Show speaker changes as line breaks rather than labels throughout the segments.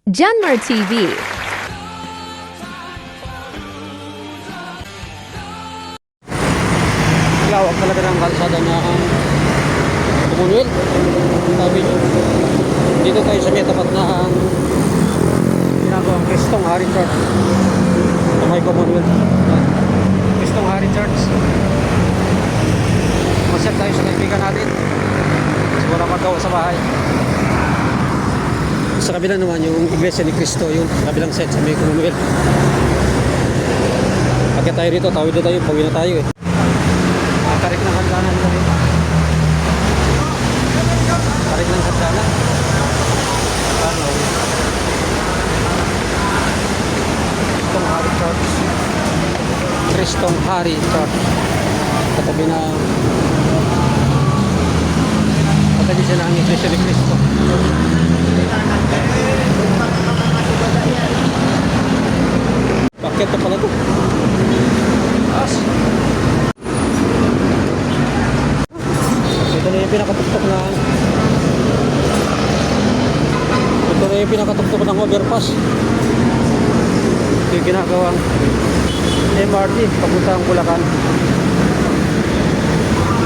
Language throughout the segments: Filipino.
Janmar TV.
Lawak talaga ng kalsada na Commonwealth. Sabi nyo, dito tayo sa may tapat na ginagawang Kristong Hari Church sa may Commonwealth. Kristong Hari Church. Masip tayo sa kaibigan natin. Siguro magawa sa bahay. Sa kabila naman yung Iglesia ni Cristo, yung kabilang set sa may Commonwealth. Pagka tayo rito, tawid na tayo, pawin na tayo eh. Tarik ng hagdanan nila dito. Tarik ng hagdanan. Ano? Kristong Hari Church. Kristong Hari Church. Katabi na katabi siya ng Iglesia ni Cristo. Bakit pa pala ito? As. Ito na yung pinakatuktok na ng overpass. Ito yung ginagawang MRT papuntang Bulacan.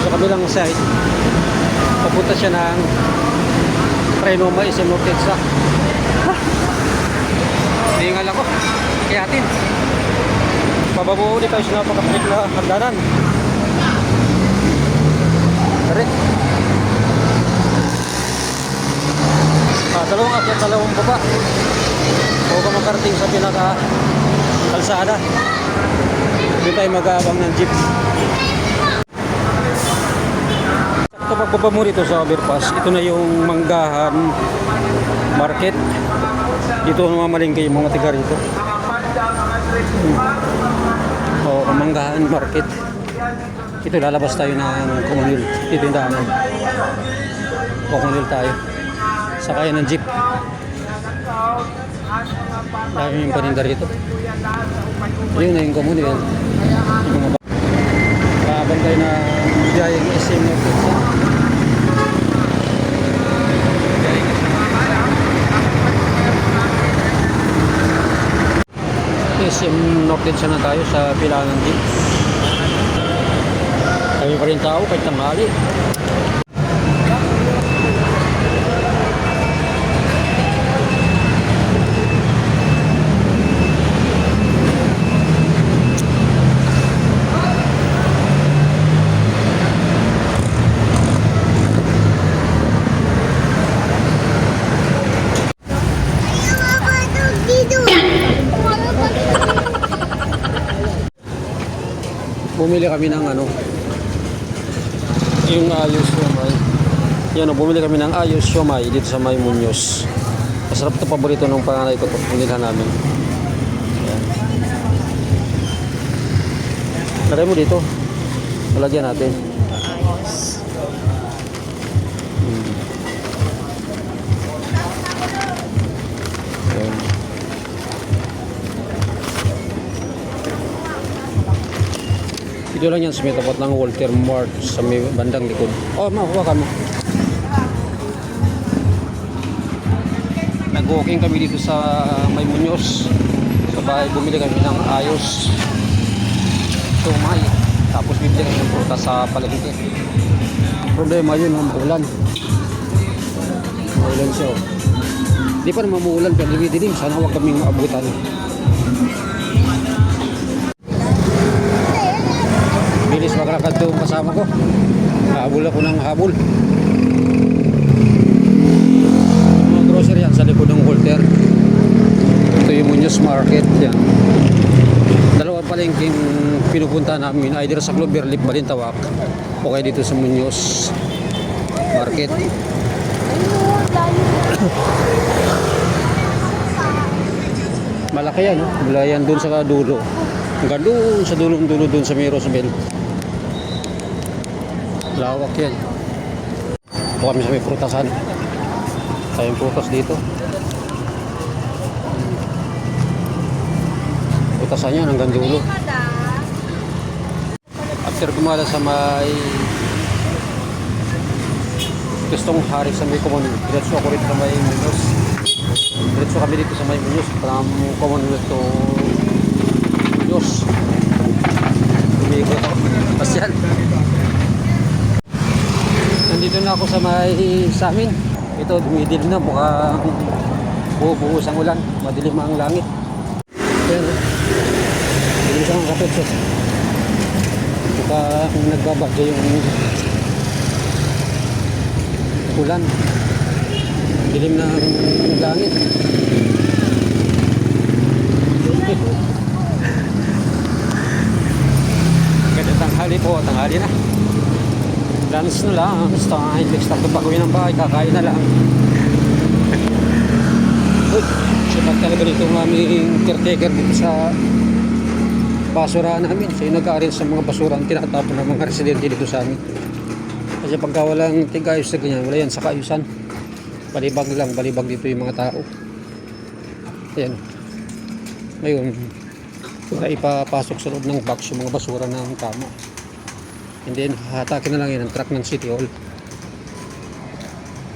Sa kabilang side papunta siya ng Trinoma SM North Edsa. Hingal ako kaya atin pababuo ulit tayo sa napakapit na hagdanan. Dalawang akyat, dalawang baba o ka makarating sa pinaka kalsada. Doon tayo mag-aabang ng jeep. Ito pagbaba mo rito sa overpass, ito na yung Manggahan Market. Dito namamalingke yung mga tiga rito. O Manggahan Market. Ito lalabas tayo ng Commonwealth. Dito yung daanan. Commonwealth tayo. Sakay ng jeep. Dami yung paninda rito. Ayun na yung Commonwealth. Yung mga kaabang tayo na biyayang SM North Edsa. SM North Edsa na tayo sa pilaan ng jeep. Kami pa rin tao kahit tanghali. Bumili kami ng yung ayos siomay. Yan, bumili kami ng ayos siomay dito sa May Muñoz. Masarap ito, paborito ng panganay ko ito. Binilhan namin. Yan. Lagay mo dito. Lalagyan natin. Yan. Dito lang yan sa may tapat ng Walter Mart sa may bandang likod. Oh, makuha kami. Nag-walking kami dito sa May Muñoz. Sa bahay, bumili kami ng ayos. Tumay. Tapos bibili kami ng prutas sa palengke. Problema yun, maulan. Maulan siya. Di pa naman maulan pero dilim. Sana huwag kaming maabutan. Bilis maglakad doon kasama ko. Habol ako ng habol. Mga grocery yan sa likod ng Walter. Ito yung Muñoz Market yan. Dalawa palengking pinupunta namin, either sa Cloverleaf, Balintawak o kaya dito sa Muñoz Market. Malaki yan, no? Mula yan doon sa dulo. Hanggang doon sa dulong-dulo doon sa may Rosabel. Lawak yan. Ito kami sa may prutasan. Tayong prutas dito. Prutasan yan hanggang dulo. After gumala sa may Kristong Hari sa may Commonwealth, diretso ako rito sa may Muñoz. Diretso kami dito sa May Muñoz from Commonwealth to Muñoz. Umiikot ako. Pasyal. Nandito na ako sa amin. Ito, dumidilim na. Mukhang bubuhos ang ulan. Madilim ang langit. Ayan. Dilim siya mga kapetsos. Mukhang nagbabadya yung ulan. Dilim na ang langit. Ganda tanghali po. Tanghali na. Lunch na lang, time, next time pag-uwi ng bahay, kakain na lang. Uy, siya talaga dito ng aming caretaker dito sa basurahan namin. Siya yung nag-aaral sa mga basurahan tinatapon ng mga residente dito sa amin. Kasi pagka walang tig-ayos na ganyan, wala yan sa kaayusan. Balibag lang, balibag dito yung mga tao. Ayan. Ngayon, wala ipapasok sa loob ng box yung mga basura ng tama. And then, hatakin na lang yan ang truck ng City Hall.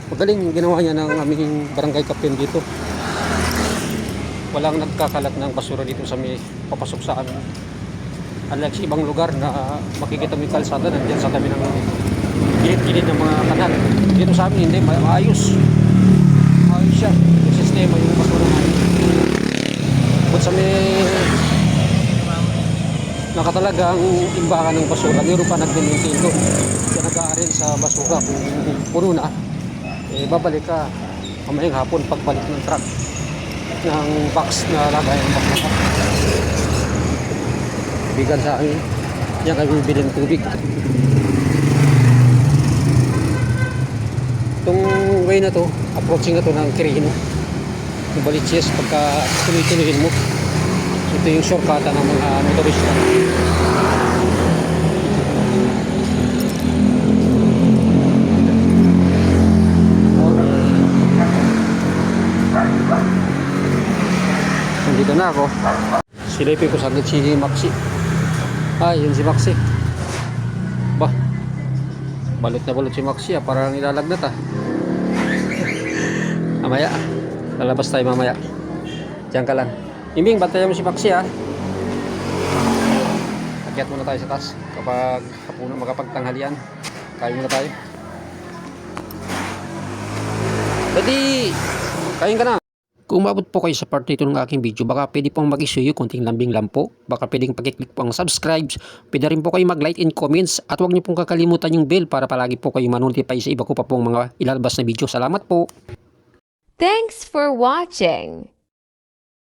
Magaling yung ginawa niya ng aming barangay captain dito. Walang nagkakalat ng basura dito sa may papasok sa amin. Unlike sa ibang lugar na makikita mo yung kalsada nandiyan sa tabi ng gilid-gilid ng mga kanal. Dito sa amin, hindi, maayos. Maayos siya. Yung sistema, yung basura namin. But sa may nakatalagang imbakan ng basura, mayroon pa nag-maintain doon. Kaya nag-aaral sa basura kung puno na, babalik ka mamayang hapon pagbalik ng truck ng box na lagay ng box na bigan sa amin. Yan kami bibili ng tubig. Itong way na to, approaching na to ng Quirino, yung Baliches, pagka tuloy-tuloyin mo, ito yung shortcut ng mga motorista. Nandito na ako. Silipin ko saglit si Maxi. Yun si Maxi. Bah, balot na balot si Maxi parang ilalagnat Mamaya, lalabas tayo mamaya. Diyan ka lang. Imbing, bantayan mo si Maxi Akyat muna tayo sa taas. Kapag hapunan, makapagtanghalian, kain muna tayo. Ready! Kain ka na! Kung umabot po kayo sa part nito ng aking video, baka pwede pong mag-isuyo konting lambing lang po. Baka pwedeng pag-click po ang subscribe. Pwede rin po kayo mag-like and comments. At huwag niyo pong kakalimutan yung bell para palagi po kayo manotify sa iba ko pa pong mga ilalabas na video. Salamat po!
Thanks for watching.